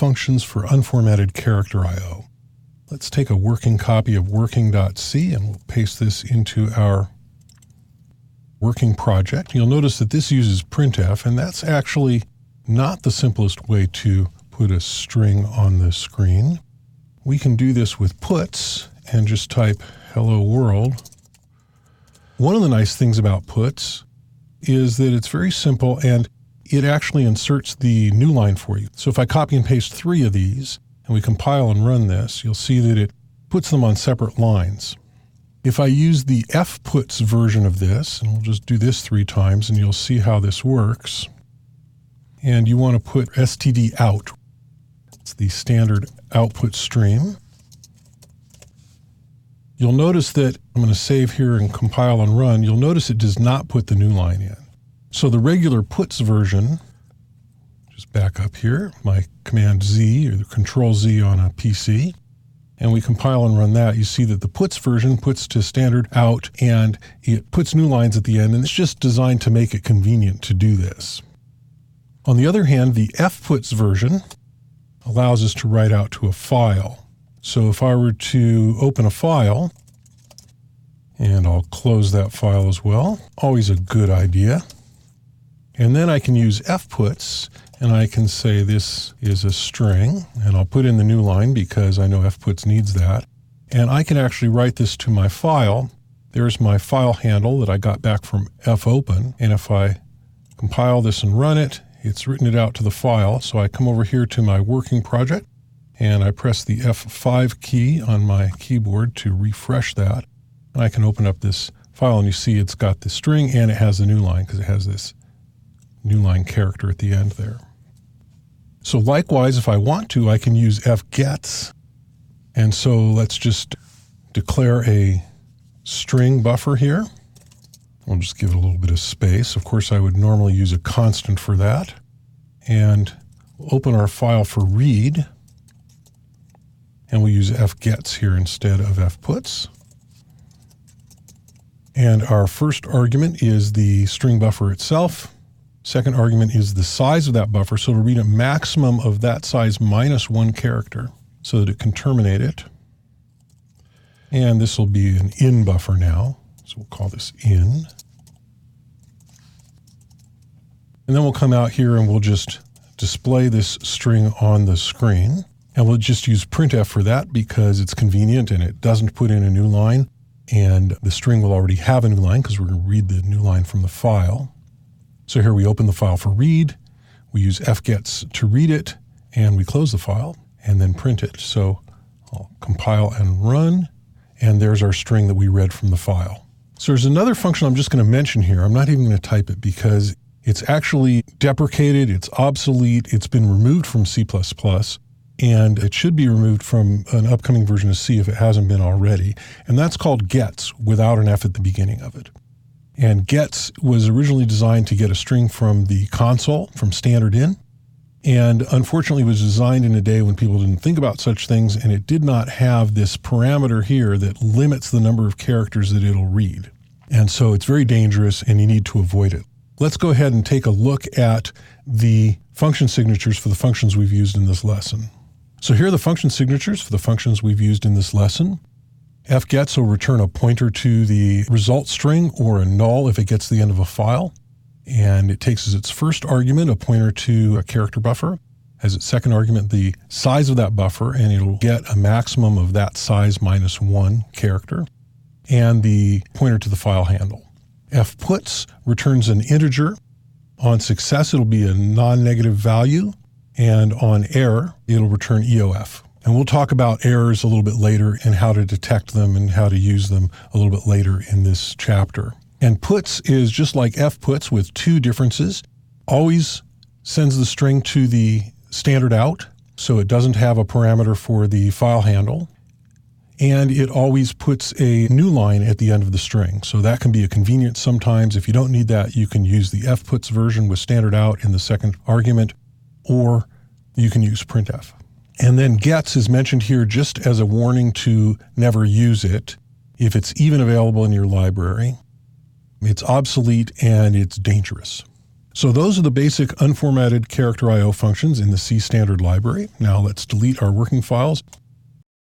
functions for unformatted character I/O. Let's take a working copy of working.c and we'll paste this into our working project. You'll notice that this uses printf, and that's actually not the simplest way to put a string on the screen. We can do this with puts and just type hello world. One of the nice things about puts is that it's very simple and it actually inserts the new line for you. So if I copy and paste 3 of these and we compile and run this, you'll see that it puts them on separate lines. If I use the fputs version of this, and we'll just do this 3 times and you'll see how this works. And you want to put std out. It's the standard output stream. You'll notice that I'm going to save here and compile and run. You'll notice it does not put the new line in. So the regular puts version, just back up here, my Command Z or the Control Z on a PC, and we compile and run that, you see that the puts version puts to standard out and it puts new lines at the end, and it's just designed to make it convenient to do this. On the other hand, the fputs version allows us to write out to a file. So if I were to open a file, and I'll close that file as well, always a good idea. And then I can use fputs, and I can say this is a string, and I'll put in the new line because I know fputs needs that. And I can actually write this to my file. There's my file handle that I got back from fopen, and if I compile this and run it, it's written it out to the file. So I come over here to my working project, and I press the F5 key on my keyboard to refresh that. And I can open up this file, and you see it's got the string and it has the new line because it has this new line character at the end there. So likewise, if I want to, I can use fgets. And so let's just declare a string buffer here. We'll just give it a little bit of space. Of course, I would normally use a constant for that. And we'll open our file for read. And we'll use fgets here instead of fputs. And our first argument is the string buffer itself. Second argument is the size of that buffer, so it'll read a maximum of that size minus 1 character so that it can terminate it. And this will be an in buffer now, so we'll call this in. And then we'll come out here and we'll just display this string on the screen. And we'll just use printf for that because it's convenient and it doesn't put in a new line. And the string will already have a new line because we're going to read the new line from the file. So here we open the file for read, we use fgets to read it, and we close the file and then print it. So I'll compile and run, and there's our string that we read from the file. So there's another function I'm just going to mention here. I'm not even going to type it because it's actually deprecated, it's obsolete, it's been removed from C++, and it should be removed from an upcoming version of C if it hasn't been already. And that's called gets without an F at the beginning of it. And gets was originally designed to get a string from the console, from standard in, and unfortunately was designed in a day when people didn't think about such things, and it did not have this parameter here that limits the number of characters that it'll read. And so it's very dangerous and you need to avoid it. Let's go ahead and take a look at the function signatures for the functions we've used in this lesson. So here are the function signatures for the functions we've used in this lesson. fgets will return a pointer to the result string or a null if it gets to the end of a file. And it takes as its first argument a pointer to a character buffer, as its second argument the size of that buffer, and it'll get a maximum of that size minus 1 character, and the pointer to the file handle. fputs returns an integer. On success, it'll be a non-negative value, and on error, it'll return EOF. And we'll talk about errors a little bit later and how to detect them and how to use them a little bit later in this chapter. And puts is just like fputs with 2 differences. Always sends the string to the standard out, so it doesn't have a parameter for the file handle. And it always puts a new line at the end of the string. So that can be a convenience sometimes. If you don't need that, you can use the fputs version with standard out in the second argument, or you can use printf. And then gets is mentioned here just as a warning to never use it if it's even available in your library. It's obsolete and it's dangerous. So those are the basic unformatted character I/O functions in the C standard library. Now let's delete our working files